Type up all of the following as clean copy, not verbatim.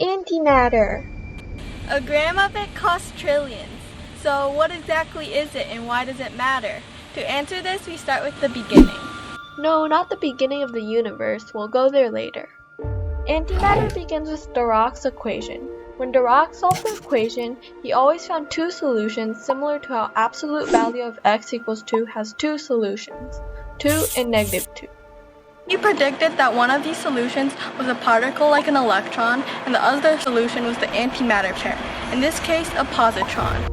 Antimatter. A gram of it costs trillions. So what exactly is it and why does it matter? To answer this, we start with the beginning. No, not the beginning of the universe. We'll go there later. Antimatter begins with Dirac's equation. When Dirac solved the equation, he always found two solutions similar to how absolute value of x equals 2 has two solutions, 2 and -2. He predicted that one of these solutions was a particle like an electron and the other solution was the antimatter pair, in this case a positron.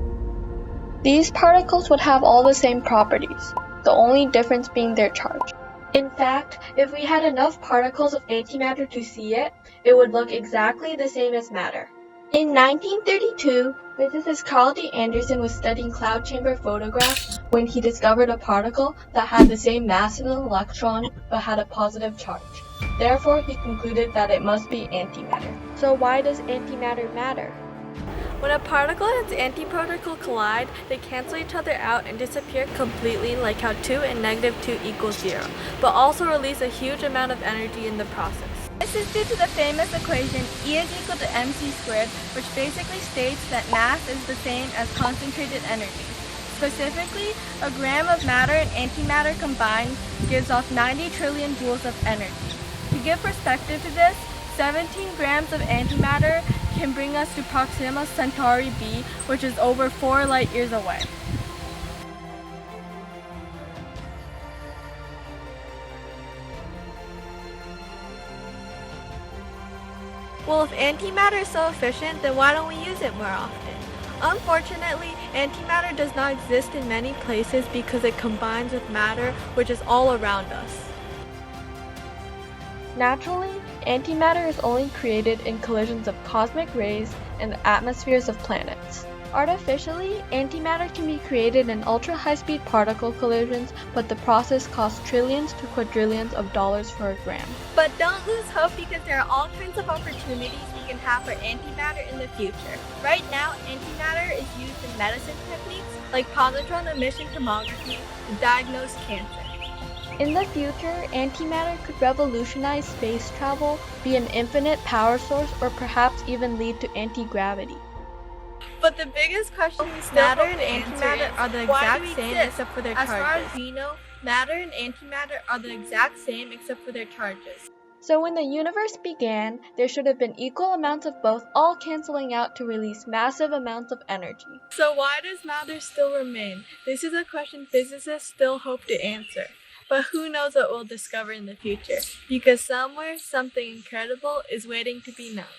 These particles would have all the same properties, the only difference being their charge. In fact, if we had enough particles of antimatter to see it, it would look exactly the same as matter. In 1932, physicist Carl D. Anderson was studying cloud chamber photographs when he discovered a particle that had the same mass as an electron but had a positive charge. Therefore, he concluded that it must be antimatter. So why does antimatter matter? When a particle and its antiparticle collide, they cancel each other out and disappear completely, like how 2 and -2 equals 0, but also release a huge amount of energy in the process. This is due to the famous equation E is equal to mc squared, which basically states that mass is the same as concentrated energy. Specifically, a gram of matter and antimatter combined gives off 90 trillion joules of energy. To give perspective to this, 17 grams of antimatter can bring us to Proxima Centauri b, which is over 4 light years away. Well, if antimatter is so efficient, then why don't we use it more often? Unfortunately, antimatter does not exist in many places because it combines with matter, which is all around us. Naturally, antimatter is only created in collisions of cosmic rays and the atmospheres of planets. Artificially, antimatter can be created in ultra-high-speed particle collisions, but the process costs trillions to quadrillions of dollars for a gram. But don't lose hope because there are all kinds of opportunities we can have for antimatter in the future. Right now, antimatter is used in medicine techniques like positron emission tomography to diagnose cancer. In the future, antimatter could revolutionize space travel, be an infinite power source, or perhaps even lead to anti-gravity. But the biggest question is matter and antimatter are the exact same except for their charges. As far as we know, matter and antimatter are the exact same except for their charges. So when the universe began, there should have been equal amounts of both, all canceling out to release massive amounts of energy. So why does matter still remain? This is a question physicists still hope to answer. But who knows what we'll discover in the future, because somewhere something incredible is waiting to be known.